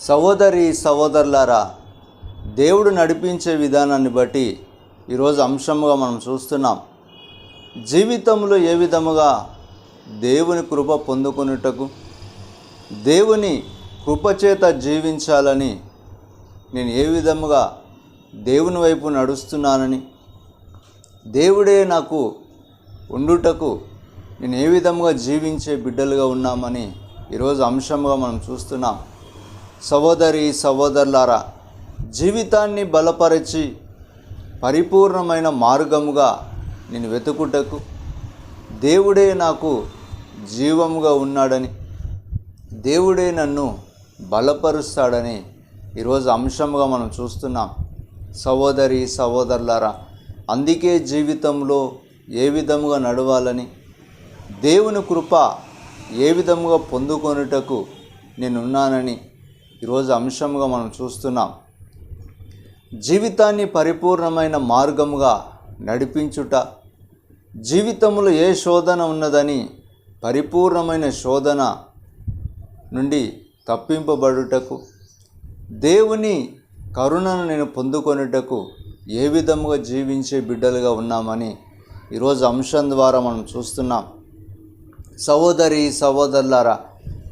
సహోదరి సహోదరులారా, దేవుడు నడిపించే విధానాన్ని బట్టి ఈరోజు అంశముగా మనం చూస్తున్నాం. జీవితంలో ఏ విధముగా దేవుని కృప పొందుకొనుటకు, దేవుని కృపచేత జీవించాలని, నేను ఏ విధముగా దేవుని వైపు నడుస్తున్నానని, దేవుడే నాకు ఉండుటకు నేను ఏ విధముగా జీవించే బిడ్డలుగా ఉన్నామని ఈరోజు అంశముగా మనం చూస్తున్నాం. సహోదరి సహోదరులారా, జీవితాన్ని బలపరిచి పరిపూర్ణమైన మార్గముగా నేను వెతుకుటకు దేవుడే నాకు జీవముగా ఉన్నాడని, దేవుడే నన్ను బలపరుస్తాడని ఈరోజు అంశముగా మనం చూస్తున్నాం. సహోదరి సహోదరులారా, అందుకే జీవితంలో ఏ విధముగా నడవాలని, దేవుని కృప ఏ విధముగా పొందుకొనుటకు నేనున్నానని ఈరోజు అంశముగా మనం చూస్తున్నాం. జీవితాన్ని పరిపూర్ణమైన మార్గముగా నడిపించుట, జీవితంలో ఏ శోధన ఉన్నదని పరిపూర్ణమైన శోధన నుండి తప్పింపబడుటకు, దేవుని కరుణను నేను పొందుకొనుటకు ఏ విధముగా జీవించే బిడ్డలుగా ఉన్నామని ఈరోజు అంశం ద్వారా మనం చూస్తున్నాం. సహోదరి సహోదరులారా,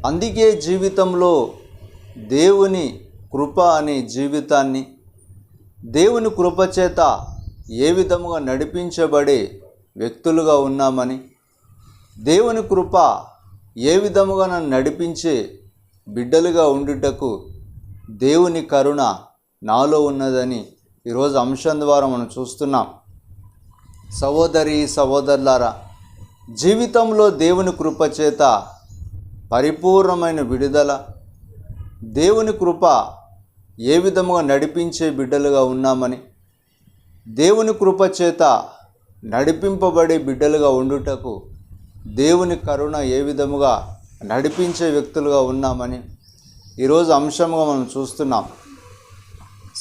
అందుకే జీవితంలో దేవుని కృప అనే జీవితాన్ని, దేవుని కృపచేత ఏ విధముగా నడిపించబడే వ్యక్తులుగా ఉన్నామని, దేవుని కృప ఏ విధముగా నన్ను నడిపించే బిడ్డలుగా ఉండుటకు దేవుని కరుణ నాలో ఉన్నదని ఈరోజు అంశం ద్వారా మనం చూస్తున్నాం. సహోదరి సహోదరులారా, జీవితంలో దేవుని కృపచేత పరిపూర్ణమైన విడుదల, దేవుని కృప ఏ విధముగా నడిపించే బిడ్డలుగా ఉన్నామని, దేవుని కృపచేత నడిపింపబడే బిడ్డలుగా ఉండుటకు దేవుని కరుణ ఏ విధముగా నడిపించే వ్యక్తులుగా ఉన్నామని ఈరోజు అంశంగా మనం చూస్తున్నాం.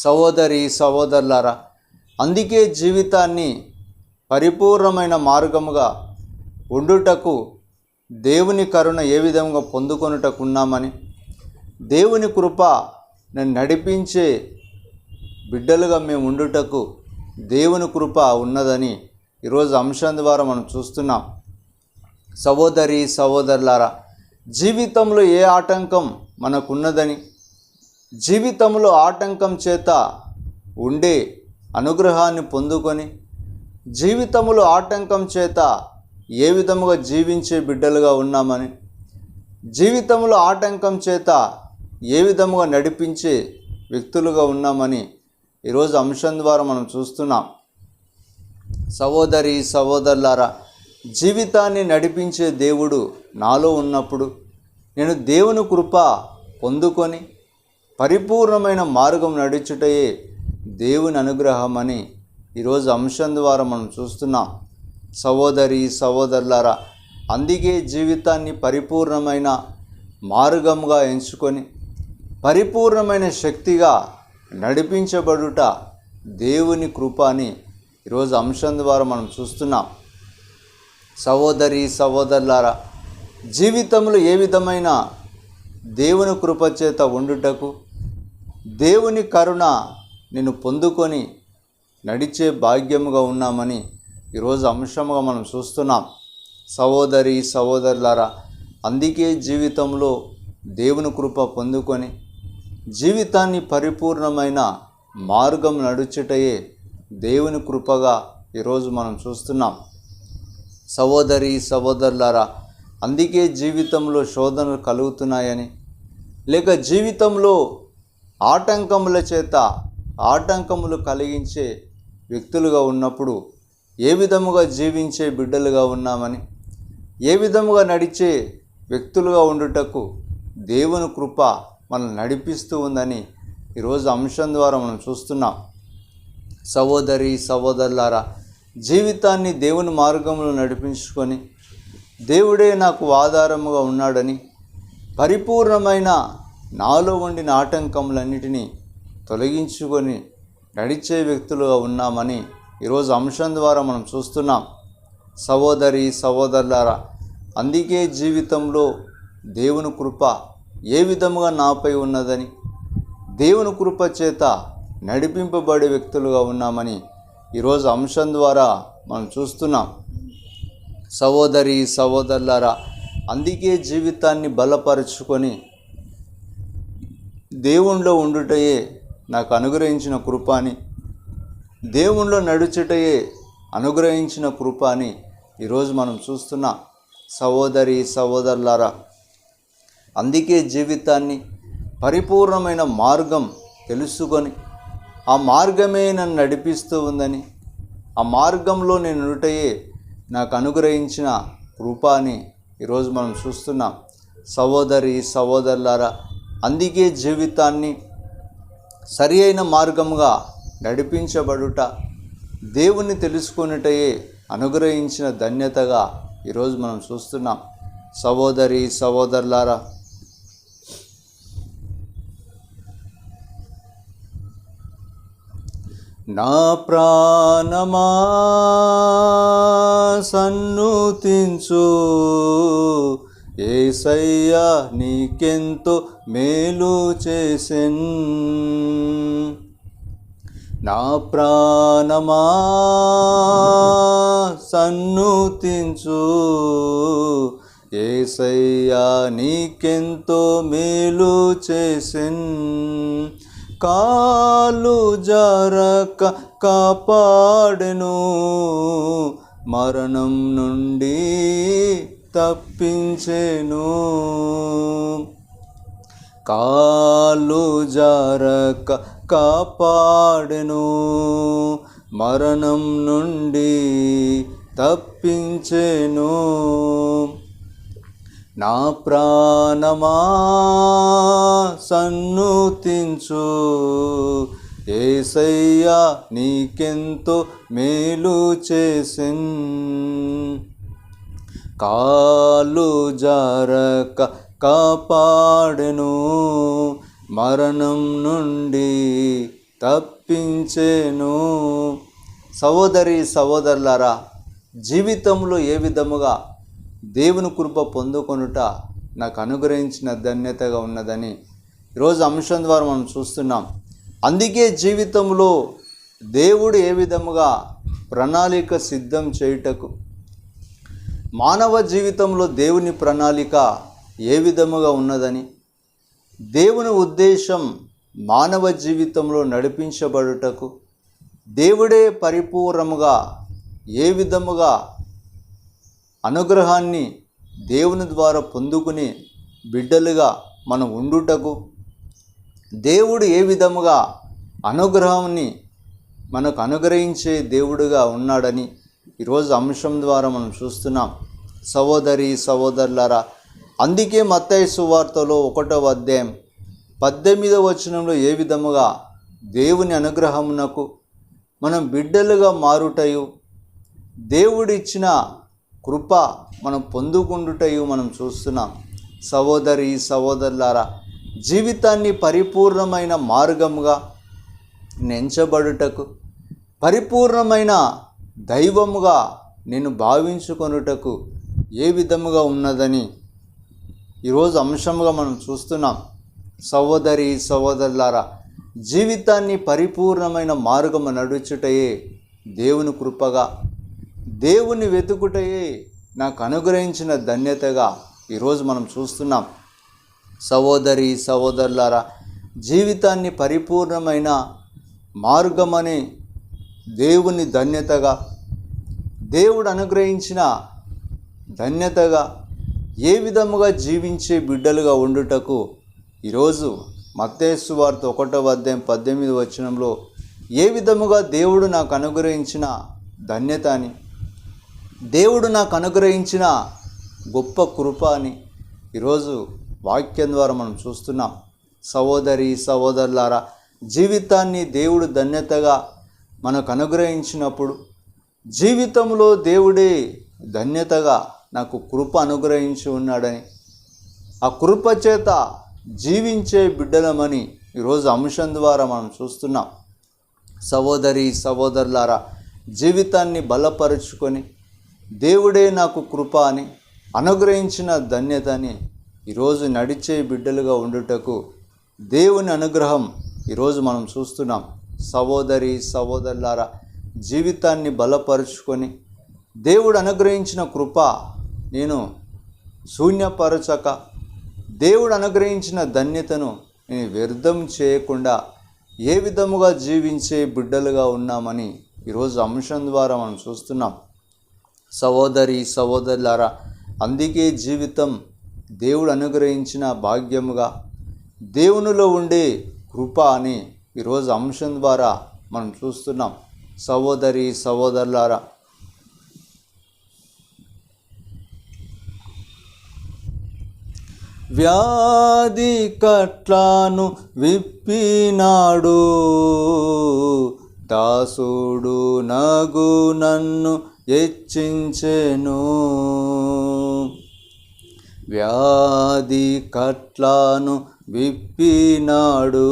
సహోదరి సహోదరులారా, అందుకే జీవితాన్ని పరిపూర్ణమైన మార్గముగా ఉండుటకు దేవుని కరుణ ఏ విధంగా పొందుకొనుటకు ఉన్నామని, దేవుని కృప నన్ను నడిపించే బిడ్డలుగా మేము ఉండుటకు దేవుని కృప ఉన్నదని ఈరోజు అంశం ద్వారా మనం చూస్తున్నాం. సహోదరి సహోదరులారా, జీవితంలో ఏ ఆటంకం మనకున్నదని, జీవితంలో ఆటంకం చేత ఉండే అనుగ్రహాన్ని పొందుకొని, జీవితంలో ఆటంకం చేత ఏ విధముగా జీవించే బిడ్డలుగా ఉన్నామని, జీవితంలో ఆటంకం చేత ఏ విధముగా నడిపించే వ్యక్తులుగా ఉన్నామని ఈరోజు అంశం ద్వారా మనం చూస్తున్నాం. సహోదరి సహోదరులారా, జీవితాన్ని నడిపించే దేవుడు నాలో ఉన్నప్పుడు నేను దేవుని కృప పొందుకొని పరిపూర్ణమైన మార్గం నడుచుటయే దేవుని అనుగ్రహం అని ఈరోజు అంశం ద్వారా మనం చూస్తున్నాం. సహోదరి సహోదరులారా, అందుకే జీవితాన్ని పరిపూర్ణమైన మార్గంగా ఎంచుకొని పరిపూర్ణమైన శక్తిగా నడిపించబడుట దేవుని కృప అని ఈరోజు అంశం ద్వారా మనం చూస్తున్నాం. సహోదరి సహోదరులారా, జీవితంలో ఏ విధమైన దేవుని కృప చేత ఉండుటకు, దేవుని కరుణ నేను పొందుకొని నడిచే భాగ్యముగా ఉన్నామని ఈరోజు అంశముగా మనం చూస్తున్నాం. సహోదరి సహోదరులారా, అందుకే జీవితంలో దేవుని కృప పొందుకొని జీవితాన్ని పరిపూర్ణమైన మార్గం నడుచుటయే దేవుని కృపగా ఈరోజు మనం చూస్తున్నాం. సహోదరి సహోదరులారా, అందుకే జీవితంలో శోధనలు కలుగుతున్నాయని, లేక జీవితంలో ఆటంకముల చేత ఆటంకములు కలిగించే వ్యక్తులుగా ఉన్నప్పుడు ఏ విధముగా జీవించే బిడ్డలుగా ఉన్నామని, ఏ విధముగా నడిచే వ్యక్తులుగా ఉండుటకు దేవుని కృప మనల్ని నడిపిస్తూ ఉందని ఈరోజు అంశం ద్వారా మనం చూస్తున్నాం. సహోదరి సహోదరులారా, జీవితాన్ని దేవుని మార్గంలో నడిపించుకొని దేవుడే నాకు ఆధారముగా ఉన్నాడని, పరిపూర్ణమైన నాలో ఉండిన ఆటంకములన్నిటినీ తొలగించుకొని నడిచే వ్యక్తులుగా ఉన్నామని ఈరోజు అంశం ద్వారా మనం చూస్తున్నాం. సహోదరి సహోదరులారా, అందుకే జీవితంలో దేవుని కృప ఏ విధముగా నాపై ఉన్నదని, దేవుని కృప చేత నడిపింపబడే వ్యక్తులుగా ఉన్నామని ఈరోజు అంశం ద్వారా మనం చూస్తున్నాం. సహోదరి సహోదరులారా, అందుకే జీవితాన్ని బలపరుచుకొని దేవునిలో ఉండుటయే నాకు అనుగ్రహించిన కృప అని, దేవునిలో నడుచుటయే అనుగ్రహించిన కృప అని ఈరోజు మనం చూస్తున్నాం. సహోదరి సహోదరులారా, అందుకే జీవితాన్ని పరిపూర్ణమైన మార్గం తెలుసుకొని ఆ మార్గమే నన్ను నడిపిస్తూ ఉందని, ఆ మార్గంలో నేను ఉండుటయే నాకు అనుగ్రహించిన కృప అని ఈరోజు మనం చూస్తున్నాం. సహోదరి సహోదరులారా, అందుకే జీవితాన్ని సరి అయిన మార్గంగా నడిపించబడుట, దేవుణ్ణి తెలుసుకొనుటయే అనుగ్రహించిన ధన్యతగా ఈరోజు మనం చూస్తున్నాం. సహోదరి సహోదరులారా, నా ప్రాణమా సన్నుతించు, యేసయ్యా నీకెంతో మేలు చేసెన్. నా ప్రాణమా సన్నుతించు, యేసయ్యా నీకెంతో మేలు చేసెన్. కాలు జారక కాపాడెను, మరణం నుండి తప్పించెను. కాలు జారక కాపాడెను, మరణం నుండి తప్పించెను. నా ప్రాణమా సన్నుతించు, యేసయ్యా నీకెంతో మేలు చేసెన్. కాలు జారక కాపాడెను, మరణం నుండి తప్పించెను. సహోదరి సహోదరులారా, జీవితంలో ఏ విధముగా దేవుని కృప పొందుకొనుట నాకు అనుగ్రహించిన ధన్యతగా ఉన్నదని ఈరోజు అంశం ద్వారా మనం చూస్తున్నాం. అందుకే జీవితంలో దేవుడు ఏ విధముగా ప్రణాళిక సిద్ధం చేయుటకు, మానవ జీవితంలో దేవుని ప్రణాళిక ఏ విధముగా ఉన్నదని, దేవుని ఉద్దేశం మానవ జీవితంలో నడిపించబడుటకు దేవుడే పరిపూర్ణముగా ఏ విధముగా అనుగ్రహాన్ని దేవుని ద్వారా పొందుకుని బిడ్డలుగా మనం ఉండుటకు, దేవుడు ఏ విధముగా అనుగ్రహాన్ని మనకు అనుగ్రహించే దేవుడుగా ఉన్నాడని ఈరోజు అంశం ద్వారా మనం చూస్తున్నాం. సహోదరి సహోదరులారా, అందుకే మత్తయి సువార్తలో 1వ అధ్యాయం 18వ వచనంలో ఏ విధముగా దేవుని అనుగ్రహమునకు మనం బిడ్డలుగా మారుటయు, దేవుడిచ్చిన కృప మనం పొందుకుండుటయు మనం చూస్తున్నాం. సహోదరి సహోదరులారా, జీవితాన్ని పరిపూర్ణమైన మార్గముగా నెంచబడుటకు, పరిపూర్ణమైన దైవముగా నేను భావించుకొనుటకు ఏ విధముగా ఉన్నదని ఈరోజు అంశముగా మనం చూస్తున్నాం. సహోదరి సహోదరులారా, జీవితాన్ని పరిపూర్ణమైన మార్గము నడుచుటయే దేవుని కృపగా, దేవుని వెతుకుటయే నాకు అనుగ్రహించిన ధన్యతగా ఈరోజు మనం చూస్తున్నాం. సహోదరి సహోదరులారా, జీవితాన్ని పరిపూర్ణమైన మార్గమని దేవుని ధన్యతగా, దేవుడు అనుగ్రహించిన ధన్యతగా ఏ విధముగా జీవించే బిడ్డలుగా ఉండుటకు ఈరోజు మత్తయి సువార్త 1వ అధ్యాయం 18వ వచనంలో ఏ విధముగా దేవుడు నాకు అనుగ్రహించిన ధన్యత అని, దేవుడు నాకు అనుగ్రహించిన గొప్ప కృప అని ఈరోజు వాక్యం ద్వారా మనం చూస్తున్నాం. సహోదరి సహోదరులారా, జీవితాన్ని దేవుడు ధన్యతగా మనకు అనుగ్రహించినప్పుడు, జీవితంలో దేవుడే ధన్యతగా నాకు కృప అనుగ్రహించి ఉన్నాడని, ఆ కృప చేత జీవించే బిడ్డలమని ఈరోజు అంశం ద్వారా మనం చూస్తున్నాం. సహోదరి సహోదరులారా, జీవితాన్ని బలపరుచుకొని దేవుడే నాకు కృప అని అనుగ్రహించిన ధన్యత అని ఈరోజు నడిచే బిడ్డలుగా ఉండుటకు దేవుని అనుగ్రహం ఈరోజు మనం చూస్తున్నాం. సహోదరి సహోదరులారా, జీవితాన్ని బలపరుచుకొని దేవుడు అనుగ్రహించిన కృప నేను శూన్యపరచక, దేవుడు అనుగ్రహించిన ధన్యతను నేను వ్యర్థం చేయకుండా ఏ విధముగా జీవించే బిడ్డలుగా ఉన్నామని ఈరోజు అంశం ద్వారా మనం చూస్తున్నాం. సహోదరి సహోదరులారా, అందుకే జీవితం దేవుడు అనుగ్రహించిన భాగ్యముగా, దేవునిలో ఉండే కృప అని ఈరోజు అంశం ద్వారా మనం చూస్తున్నాం. సహోదరి సహోదరులారా, వ్యాధి కట్లను విప్పినాడు, దాసుడు నగు నన్ను హెచ్చించెను. వ్యాధి కట్లను విప్పినాడు,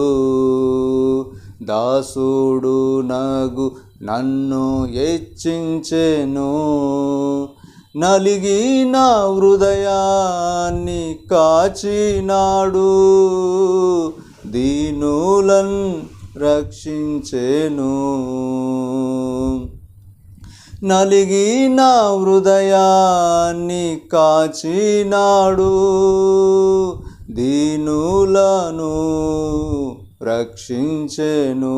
దాసుడు నగు నన్ను హెచ్చించెను. నలిగిన హృదయాన్ని కాచినాడు, దీనులన్ రక్షించెను. నలిగిన హృదయాన్ని కాచినాడు, దీనులను రక్షించెను.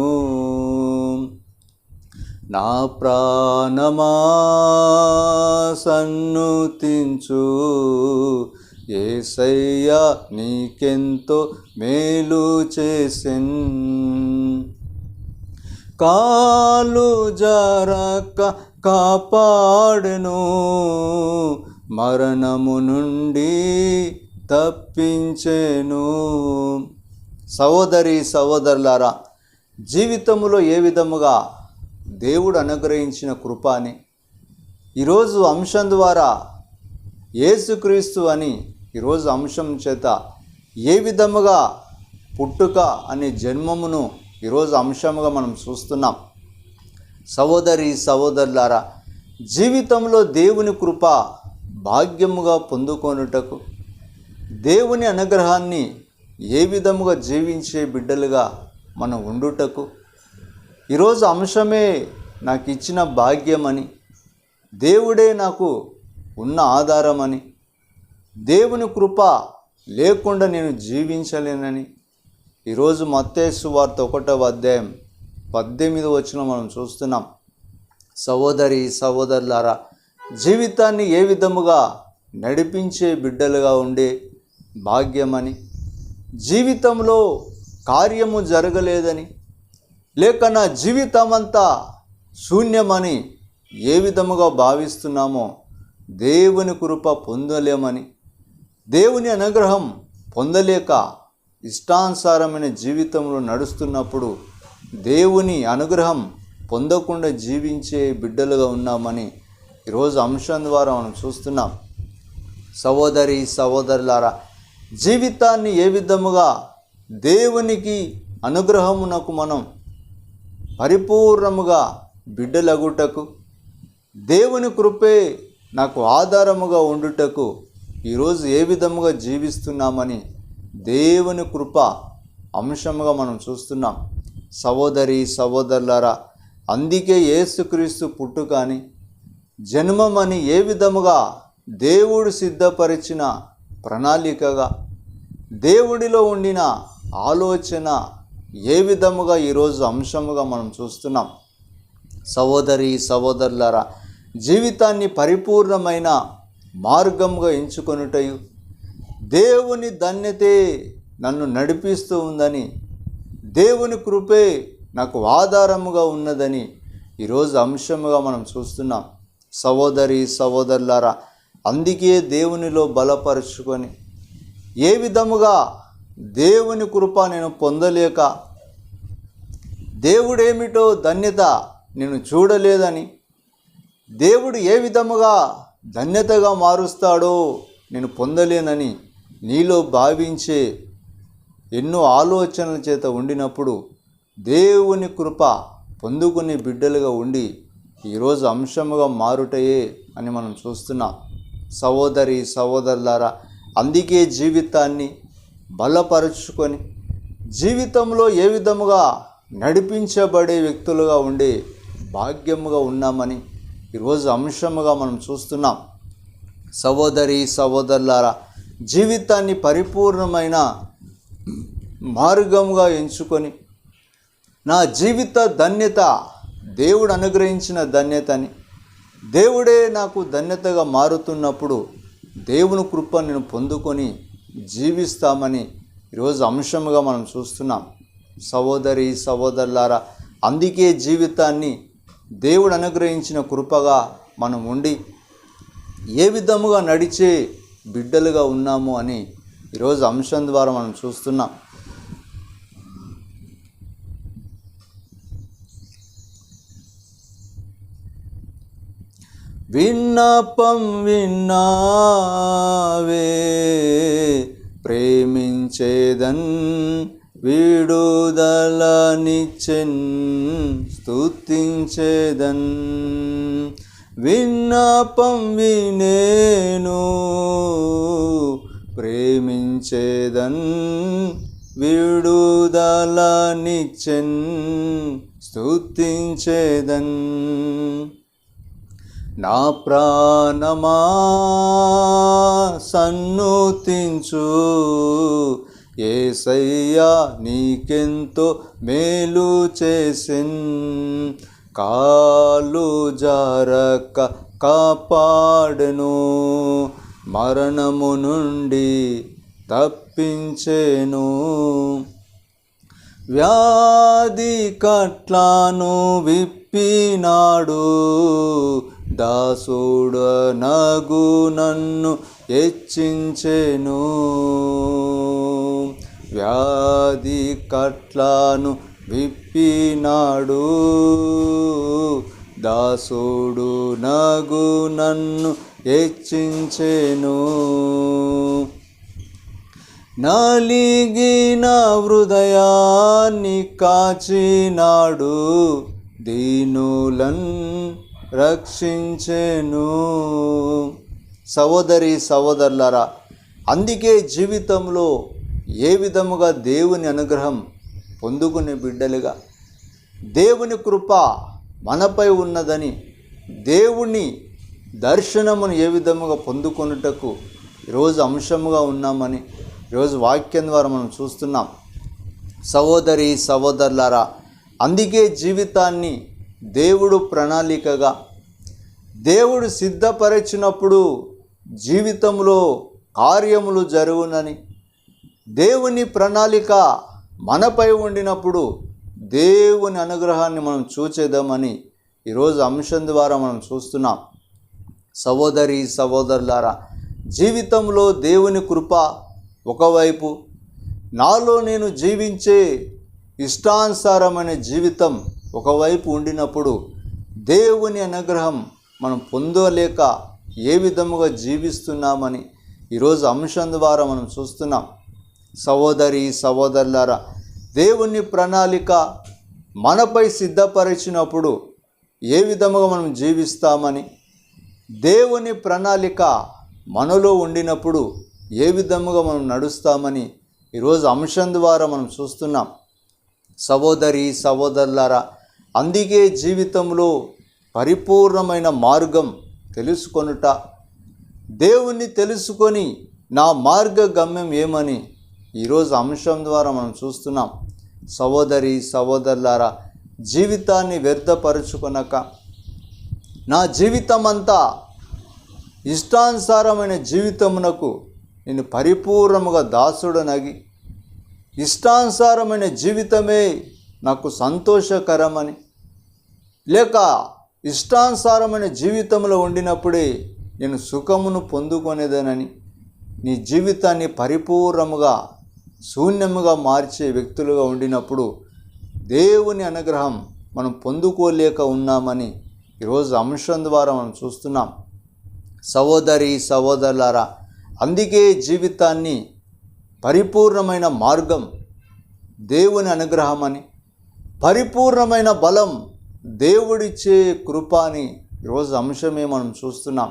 నా ప్రాణమా సన్నుతించు, యేసయ్యా నీకెంతో మేలు చేసెన్. కాలు జారక కాపాడెను, మరణము నుండి తప్పించెను. సహోదరి సహోదరులారా, జీవితంలో ఏ విధముగా దేవుడు అనుగ్రహించిన కృప అని ఈరోజు అంశం ద్వారా యేసుక్రీస్తు అని ఈరోజు అంశం చేత ఏ విధముగా పుట్టుక అనే జన్మమును ఈరోజు అంశముగా మనం చూస్తున్నాం. సహోదరి సహోదరులారా, జీవితంలో దేవుని కృప భాగ్యముగా పొందుకొనుటకు, దేవుని అనుగ్రహాన్ని ఏ విధముగా జీవించే బిడ్డలుగా మనం ఉండుటకు ఈరోజు అంశమే నాకు ఇచ్చిన భాగ్యమని, దేవుడే నాకు ఉన్న ఆధారమని, దేవుని కృప లేకుండా నేను జీవించలేనని ఈరోజు మత్తయి సువార్త 1వ అధ్యాయం 18వ వచనం మనం చూస్తున్నాం. సహోదరి సహోదరులారా, జీవితాన్ని ఏ విధముగా నడిపించే బిడ్డలుగా ఉండే భాగ్యమని, జీవితంలో కార్యము జరగలేదని, లేక నా జీవితమంతా శూన్యమని ఏ విధముగా భావిస్తున్నామో దేవుని కృప పొందలేమని, దేవుని అనుగ్రహం పొందలేక ఇష్టానుసారమైన జీవితంలో నడుస్తున్నప్పుడు దేవుని అనుగ్రహం పొందకుండా జీవించే బిడ్డలుగా ఉన్నామని ఈరోజు అంశం ద్వారా మనం చూస్తున్నాం. సహోదరి సహోదరులారా, జీవితాన్ని ఏ విధముగా దేవునికి అనుగ్రహమునకు మనం పరిపూర్ణముగా బిడ్డలగుటకు, దేవుని కృపే నాకు ఆధారముగా ఉండుటకు ఈరోజు ఏ విధముగా జీవిస్తున్నామని దేవుని కృప అంశముగా మనం చూస్తున్నాం. సహోదరి సహోదరులారా, అందుకే యేసుక్రీస్తు పుట్టుకని, జన్మమని ఏ విధముగా దేవుడు సిద్ధపరిచిన ప్రణాళికగా, దేవుడిలో ఉండిన ఆలోచన ఏ విధముగా ఈరోజు అంశముగా మనం చూస్తున్నాం. సహోదరి సహోదరులారా, జీవితాన్ని పరిపూర్ణమైన మార్గంగా ఎంచుకొనుటయు, దేవుని ధన్యతే నన్ను నడిపిస్తూ ఉందని, దేవుని కృపే నాకు ఆధారముగా ఉన్నదని ఈరోజు అంశముగా మనం చూస్తున్నాం. సహోదరి సహోదరులారా, అందుకే దేవునిలో బలపరుచుకొని ఏ విధముగా దేవుని కృప నేను పొందలేక, దేవుడేమిటో ధన్యత నేను చూడలేదని, దేవుడు ఏ విధముగా ధన్యతగా మారుస్తాడో నేను పొందలేనని నీలో భావించే ఎన్నో ఆలోచనల చేత ఉండినప్పుడు దేవుని కృప పొందుకునే బిడ్డలుగా ఉండి ఈరోజు అంశముగా మారుటయే అని మనం చూస్తున్నాం. సహోదరి సహోదరులారా, అందుకే జీవితాన్ని బలపరుచుకొని జీవితంలో ఏ విధముగా నడిపించబడే వ్యక్తులుగా ఉండే భాగ్యముగా ఉన్నామని ఈరోజు అంశముగా మనం చూస్తున్నాం. సహోదరి సహోదరులారా, జీవితాన్ని పరిపూర్ణమైన మార్గముగా ఎంచుకొని నా జీవిత ధన్యత దేవుడు అనుగ్రహించిన ధన్యతని, దేవుడే నాకు ధన్యతగా మారుతున్నప్పుడు దేవుని కృప నేను పొందుకొని జీవిస్తామని ఈరోజు అంశముగా మనం చూస్తున్నాం. సహోదరి సహోదరులారా, అందుకే జీవితాన్ని దేవుడు అనుగ్రహించిన కృపగా మనం ఉండి ఏ విధముగా నడిచే బిడ్డలుగా ఉన్నాము అని ఈరోజు అంశం ద్వారా మనం చూస్తున్నాం. విన్నపం విన్నావే, ప్రేమించేదన్ విడుదలనిచ్చెన్ స్తుతించేదన్. విన్నపం వినేను, ప్రేమించేదన్ విడుదలనిచ్చెన్ స్తుతించేదన్. నా ప్రాణమా సన్నుతించు, యేసయ్యా నీకెంతో మేలు చేసెన్. కాలు జారక కాపాడెను, మరణము నుండి తప్పించెను. వ్యాధి కట్లను విప్పినాడు, దాసుడనగు నన్ను హెచ్చించెను. వ్యాధి కట్లను విప్పినాడు, దాసుడునగు నన్ను హెచ్చించెను. నలిగిన హృదయాన్ని కాచినాడు, దీనులన్ రక్షించెను. సహోదరి సహోదరులారా, అందుకే జీవితంలో ఏ విధముగా దేవుని అనుగ్రహం పొందుకునే బిడ్డలుగా, దేవుని కృప మనపై ఉన్నదని, దేవుని దర్శనమును ఏ విధముగా పొందుకొనుటకు ఈరోజు అంశముగా ఉన్నామని ఈరోజు వాక్యం ద్వారా మనం చూస్తున్నాం. సహోదరి సహోదరులారా, అందుకే జీవితాన్ని దేవుడు ప్రణాళికగా దేవుడు సిద్ధపరిచినప్పుడు జీవితంలో కార్యములు జరుగునని, దేవుని ప్రణాళిక మనపై ఉండినప్పుడు దేవుని అనుగ్రహాన్ని మనం చూచేద్దామని ఈరోజు అంశం ద్వారా మనం చూస్తున్నాం. సహోదరి సహోదరులారా, జీవితంలో దేవుని కృప ఒకవైపు, నాలో నేను జీవించే ఇష్టానుసారమైన జీవితం ఒకవైపు ఉండినప్పుడు దేవుని అనుగ్రహం మనం పొందలేక ఏ విధముగా జీవిస్తున్నామని ఈరోజు అంశం ద్వారా మనం చూస్తున్నాం. సహోదరి సహోదరులారా, దేవుని ప్రణాళిక మనపై సిద్ధపరిచినప్పుడు ఏ విధముగా మనం జీవిస్తామని, దేవుని ప్రణాళిక మనలో ఉండినప్పుడు ఏ విధముగా మనం నడుస్తామని ఈరోజు అంశం ద్వారా మనం చూస్తున్నాం. సహోదరి సహోదరులారా, అందుకే జీవితంలో పరిపూర్ణమైన మార్గం తెలుసుకొనుట, దేవుణ్ణి తెలుసుకొని నా మార్గ గమ్యం ఏమని ఈరోజు అంశం ద్వారా మనం చూస్తున్నాం. సహోదరి సహోదరులారా, జీవితాన్ని వ్యర్థపరుచుకొనక, నా జీవితం అంతా ఇష్టానుసారమైన జీవితమునకు నేను పరిపూర్ణముగా దాసుడనగి, ఇష్టానుసారమైన జీవితమే నాకు సంతోషకరమని, లేక ఇష్టానుసారమైన జీవితంలో ఉండినప్పుడే నేను సుఖమును పొందుకొనేదనని, నీ జీవితాన్ని పరిపూర్ణముగా శూన్యముగా మార్చే వ్యక్తులుగా ఉండినప్పుడు దేవుని అనుగ్రహం మనం పొందుకోలేక ఉన్నామని ఈరోజు అంశం ద్వారా మనం చూస్తున్నాం. సహోదరి సహోదరులారా, అందుకే జీవితాన్ని పరిపూర్ణమైన మార్గం దేవుని అనుగ్రహం అని, పరిపూర్ణమైన బలం దేవుడిచ్చే కృప అని ఈరోజు అంశమే మనం చూస్తున్నాం.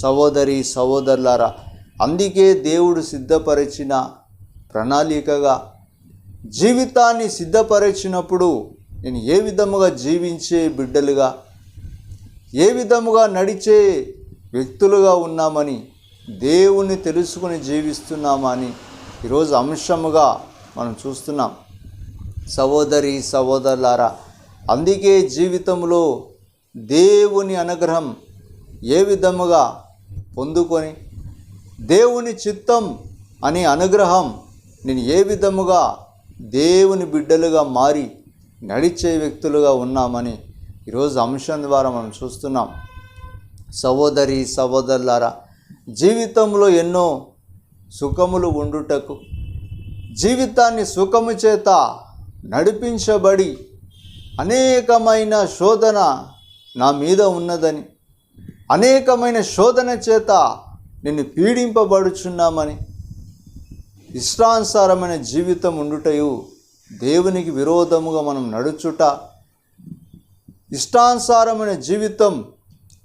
సహోదరి సహోదరులారా, అందుకే దేవుడు సిద్ధపరిచిన ప్రణాళికగా జీవితాన్ని సిద్ధపరిచినప్పుడు నేను ఏ విధముగా జీవించే బిడ్డలుగా, ఏ విధముగా నడిచే వ్యక్తులుగా ఉన్నామని, దేవుణ్ణి తెలుసుకుని జీవిస్తున్నామా అని ఈరోజు అంశముగా మనం చూస్తున్నాం. సహోదరి సహోదరులారా, అందుకే జీవితంలో దేవుని అనుగ్రహం ఏ విధముగా పొందుకొని, దేవుని చిత్తం అనే అనుగ్రహం నేను ఏ విధముగా దేవుని బిడ్డలుగా మారి నడిచే వ్యక్తులుగా ఉన్నామని ఈరోజు అంశం ద్వారా మనం చూస్తున్నాం. సహోదరి సహోదరులారా, జీవితంలో ఎన్నో సుఖములు ఉండుటకు, జీవితాన్ని సుఖము చేత నడిపించబడి అనేకమైన శోధన నా మీద ఉన్నదని, అనేకమైన శోధన చేత నిన్ను పీడింపబడుచున్నామని, ఇష్టానుసారమైన జీవితం ఉండుటయు, దేవునికి విరోధముగా మనం నడుచుట, ఇష్టానుసారమైన జీవితం,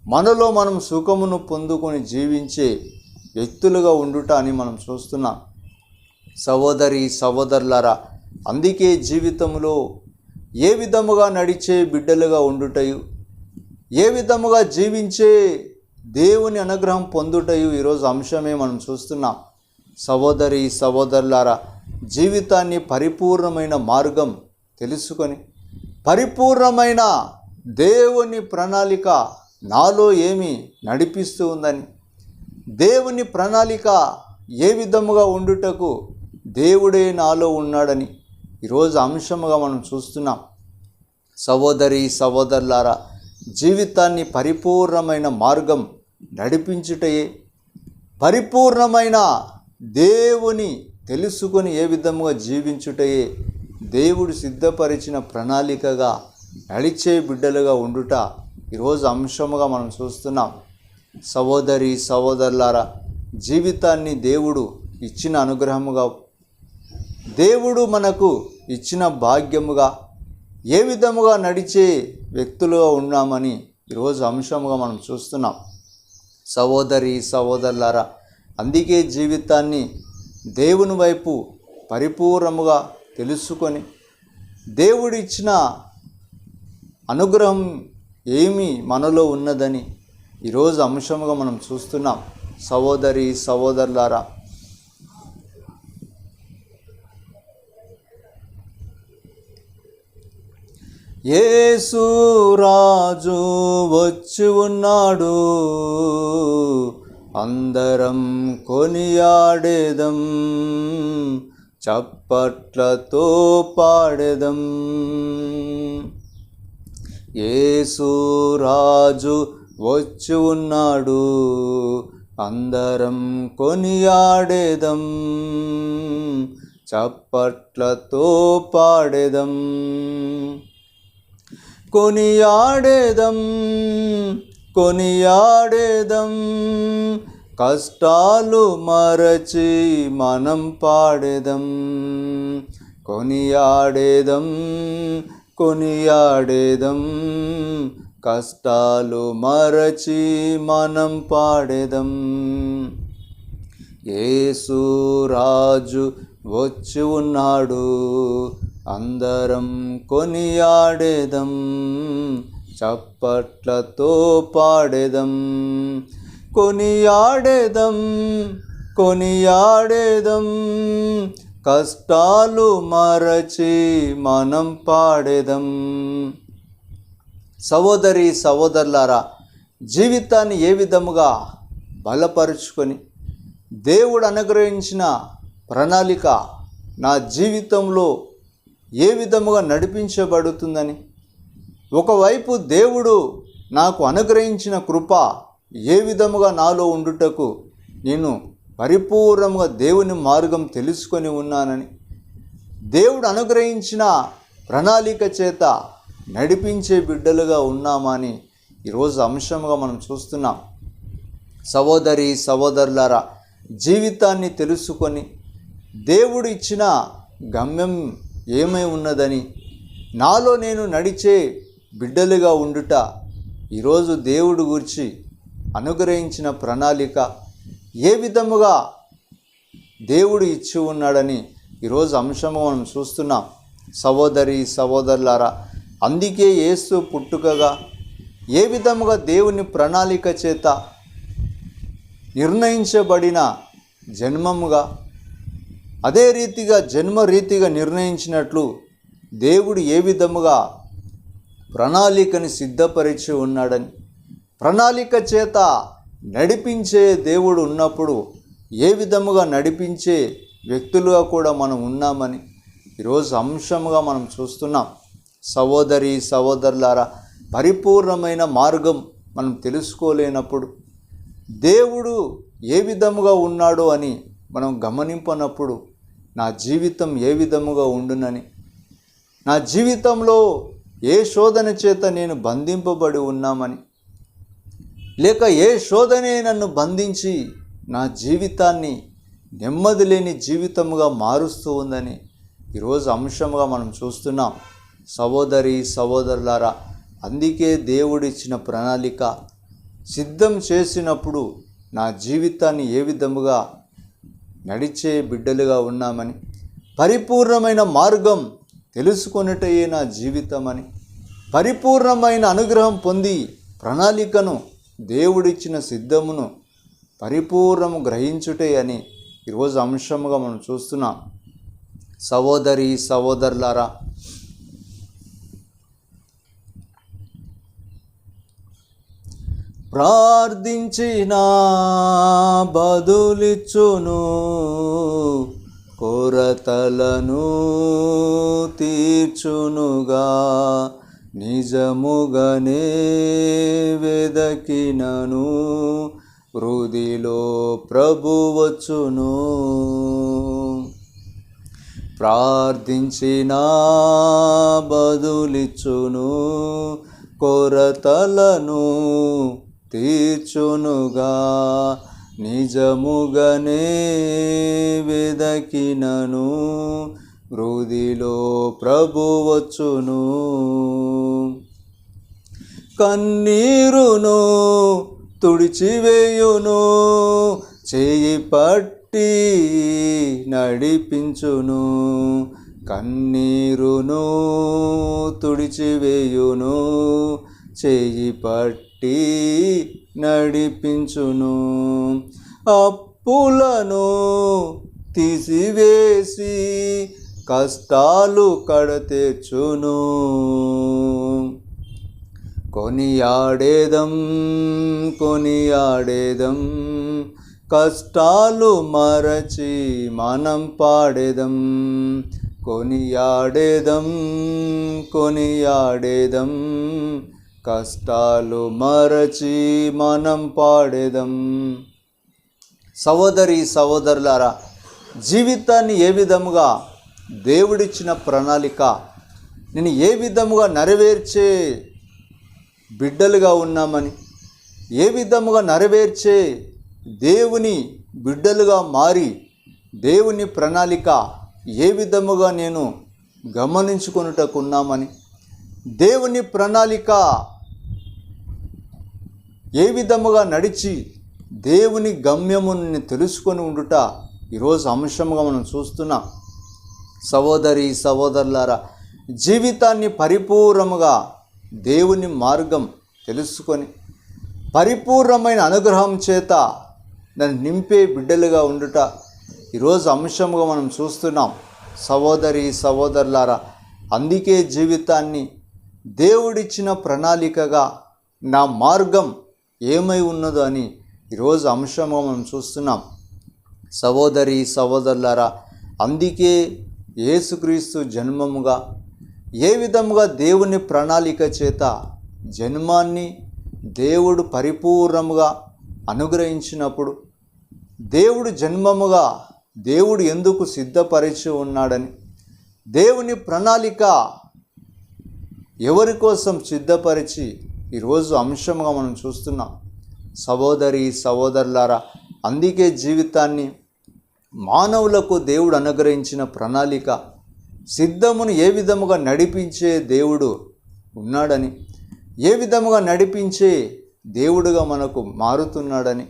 మనలో మనం సుఖమును పొందుకొని జీవించే వ్యక్తులుగా ఉండుట అని మనం చూస్తున్నాం. సహోదరి సహోదరులారా, అందుకే జీవితంలో ఏ విధముగా నడిచే బిడ్డలుగా ఉండుటయు, ఏ విధముగా జీవించే దేవుని అనుగ్రహం పొందుటయు ఈరోజు అంశమే మనం చూస్తున్నాం. సహోదరి సహోదరులారా, జీవితాన్ని పరిపూర్ణమైన మార్గం తెలుసుకొని, పరిపూర్ణమైన దేవుని ప్రణాళిక నాలో ఏమి నడిపిస్తూ ఉందని, దేవుని ప్రణాళిక ఏ విధముగా ఉండుటకు దేవుడే నాలో ఉన్నాడని ఈరోజు అంశముగా మనం చూస్తున్నాం. సహోదరి సహోదరులారా, జీవితాన్ని పరిపూర్ణమైన మార్గం నడిపించుటయే, పరిపూర్ణమైన దేవుని తెలుసుకొని ఏ విధముగా జీవించుటయే దేవుడు సిద్ధపరిచిన ప్రణాళికగా నడిచే బిడ్డలుగా ఉండుట ఈరోజు అంశముగా మనం చూస్తున్నాం. సహోదరి సహోదరులారా, జీవితాన్ని దేవుడు ఇచ్చిన అనుగ్రహముగా, దేవుడు మనకు ఇచ్చిన భాగ్యముగా ఏ విధముగా నడిచే వ్యక్తులుగా ఉన్నామని ఈరోజు అంశముగా మనం చూస్తున్నాం. సహోదరి సహోదరులారా, అందుకే జీవితాన్ని దేవుని వైపు పరిపూర్ణముగా తెలుసుకొని, దేవుడు ఇచ్చిన అనుగ్రహం ఏమి మనలో ఉన్నదని ఈరోజు అంశముగా మనం చూస్తున్నాం. సహోదరి సహోదరులారా, యేసు రాజు వచ్చి ఉన్నాడు, అందరం కొనియాడేదం, చప్పట్లతో పాడేదం. యేసు రాజు వచ్చి ఉన్నాడు, అందరం కొనియాడేదం, చప్పట్లతో పాడేదం. కొనియాడేదం కొనియాడేదం, కష్టాలు మరచి మనం పాడేదం. కొనియాడేదం కొనియాడేదం, కష్టాలు మరచి మనం పాడేదం. యేసు రాజు వచ్చి ఉన్నాడు, అందరం కొనియాడేదం, చప్పట్లతో పాడేదం. కొనియాడేదం కొనియాడేదం, కష్టాలు మరచి మనం పాడేదం. సహోదరి సహోదరులారా, జీవితాన్ని ఏ విధముగా బలపరుచుకొని, దేవుడు అనుగ్రహించిన ప్రణాళిక నా జీవితంలో ఏ విధముగా నడిపించబడుతుందని, ఒకవైపు దేవుడు నాకు అనుగ్రహించిన కృప ఏ విధముగా నాలో ఉండుటకు నేను పరిపూర్ణంగా దేవుని మార్గం తెలుసుకొని ఉన్నానని, దేవుడు అనుగ్రహించిన ప్రణాళిక చేత నడిపించే బిడ్డలుగా ఉన్నామని ఈరోజు అంశంగా మనం చూస్తున్నాం. సహోదరి సహోదరులారా, జీవితాన్ని తెలుసుకొని దేవుడు ఇచ్చిన గమ్యం ఏమై ఉన్నదని, నాలో నేను నడిచే బిడ్డలుగా ఉండుట ఈరోజు దేవుడు గురించి అనుగ్రహించిన ప్రణాళిక ఏ విధముగా దేవుడు ఇచ్చి ఉన్నాడని ఈరోజు అంశము మనం చూస్తున్నాం. సహోదరి సహోదరులారా, అందుకే యేసు పుట్టుకగా ఏ విధముగా దేవుని ప్రణాళిక చేత నిర్ణయించబడిన జన్మముగా, అదే రీతిగా జన్మ రీతిగా నిర్ణయించినట్లు దేవుడు ఏ విధముగా ప్రణాళికని సిద్ధపరిచి ఉన్నాడని, ప్రణాళిక చేత నడిపించే దేవుడు ఉన్నప్పుడు ఏ విధముగా నడిపించే వ్యక్తులుగా కూడా మనం ఉన్నామని ఈరోజు అంశముగా మనం చూస్తున్నాం. సహోదరి సహోదరులారా, పరిపూర్ణమైన మార్గం మనం తెలుసుకోలేనప్పుడు, దేవుడు ఏ విధముగా ఉన్నాడో అని మనం గమనింపనప్పుడు నా జీవితం ఏ విధముగా ఉండునని, నా జీవితంలో ఏ శోధన చేత నేను బంధింపబడి ఉన్నామని, లేక ఏ శోధనే నన్ను బంధించి నా జీవితాన్ని నెమ్మది లేని జీవితముగా మారుస్తూ ఉందని ఈరోజు అంశముగా మనం చూస్తున్నాం. సహోదరి సహోదరులారా, అందుకే దేవుడిచ్చిన ప్రణాళిక సిద్ధం చేసినప్పుడు నా జీవితాన్ని ఏ విధముగా నడిచే బిడ్డలుగా ఉన్నామని, పరిపూర్ణమైన మార్గం తెలుసుకొనుటయే నా జీవితమని, పరిపూర్ణమైన అనుగ్రహం పొంది ప్రణాళికను దేవుడిచ్చిన సిద్ధమును పరిపూర్ణము గ్రహించుటే అని ఈరోజు అంశముగా మనం చూస్తున్నాం. సహోదరి సహోదరులారా, ప్రార్థించిన బదులిచ్చును, కొరతలను తీర్చునుగా, నిజముగానే వెదకినను హృదిలో ప్రభువచ్చును. ప్రార్థించిన బదులిచ్చును, కొరతలను తీర్చునుగా, నిజముగానే వెదకినను హృదిలో ప్రభువచ్చును. కన్నీరును తుడిచివేయును, చేయి పట్టి నడిపించును. కన్నీరును తుడిచివేయును, చేయి పట్టి నడిపించును. అప్పులను తీసివేసి కష్టాలు కడతెచ్చును. కొనియాడేదం కొనియాడేదం, కష్టాలు మరచి మనం పాడేదం. కొనియాడేదం కొనియాడేదం, కష్టాలు మరచి మనం పాడేదం. సహోదరి సహోదరులారా, జీవితాన్ని ఏ విధముగా దేవుడిచ్చిన ప్రణాళిక నేను ఏ విధముగా నెరవేర్చే బిడ్డలుగా ఉన్నామని, ఏ విధముగా నెరవేర్చే దేవుని బిడ్డలుగా మారి దేవుని ప్రణాళిక ఏ విధముగా నేను గమనించుకొనుటకున్నామని, దేవుని ప్రణాళిక ఏ విధముగా నడిచి దేవుని గమ్యముని తెలుసుకొని ఉండుట ఈరోజు అంశముగా మనం చూస్తున్నాం. సహోదరి సహోదరులారా, జీవితాన్ని పరిపూర్ణముగా దేవుని మార్గం తెలుసుకొని పరిపూర్ణమైన అనుగ్రహం చేత నన్ను నింపే బిడ్డలుగా ఉండుట ఈరోజు అంశముగా మనం చూస్తున్నాం. సహోదరి సహోదరులారా, అందుకే జీవితాన్ని దేవుడిచ్చిన ప్రణాళికగా నా మార్గం ఏమై ఉన్నదో అని ఈరోజు అంశముగా మనం చూస్తున్నాం. సహోదరి సహోదరులారా, అందుకే యేసుక్రీస్తు జన్మముగా ఏ విధముగా దేవుని ప్రణాళిక చేత జన్మాన్ని దేవుడు పరిపూర్ణముగా అనుగ్రహించినప్పుడు, దేవుడు జన్మముగా దేవుడు ఎందుకు సిద్ధపరిచి ఉన్నాడని, దేవుని ప్రణాళిక ఎవరి కోసం సిద్ధపరిచి ఈరోజు అంశముగా మనం చూస్తున్నాం. సహోదరి సహోదరులారా, అందుకే జీవితాన్ని మానవులకు దేవుడు అనుగ్రహించిన ప్రణాళిక సిద్ధమును ఏ విధముగా నడిపించే దేవుడు ఉన్నాడని, ఏ విధముగా నడిపించే దేవుడుగా మనకు మారుతున్నాడని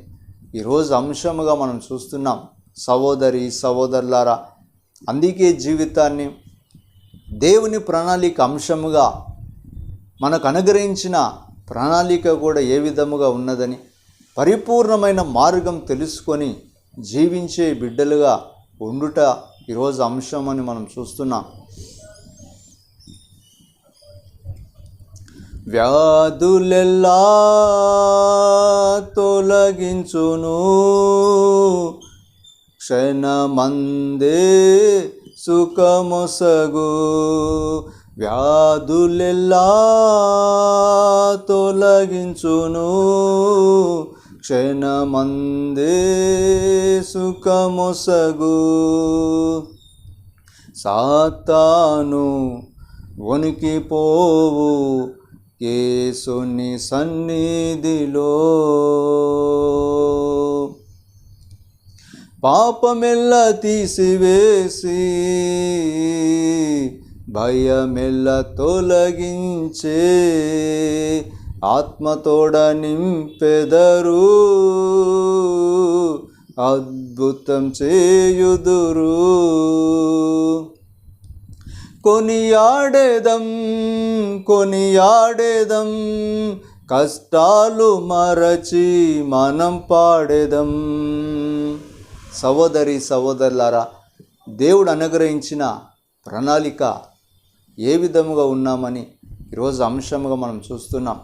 ఈరోజు అంశముగా మనం చూస్తున్నాం. సహోదరి సహోదరులారా, అందుకే జీవితాన్ని దేవుని ప్రణాళిక అంశముగా మనకు అనుగ్రహించిన ప్రణాళిక కూడా ఏ విధముగా ఉన్నదని పరిపూర్ణమైన మార్గం తెలుసుకొని జీవించే బిడ్డలుగా ఉండుట ఈరోజు అంశం అని మనం చూస్తున్నాం. వ్యాధులెల్లా తొలగించును, క్షణమందే సుఖమొసగు. వ్యాధులెల్లా తొలగించును, క్షణమందే సుఖమొసగు. సాతాను వణికిపోవు యేసుని సన్నిధిలో. పాపమెల్ల తీసివేసి భయమెల్ల తొలగించే ఆత్మతోడ నింపెదరు, అద్భుతం చేయుదురు. కొనియాడేదం కొనియాడేదం, కష్టాలు మరచి మనం పాడేదం. సహోదరి సహోదరులారా, దేవుడు అనుగ్రహించిన ప్రణాళిక ఏ విధముగా ఉన్నామని ఈరోజు అంశముగా మనం చూస్తున్నాం.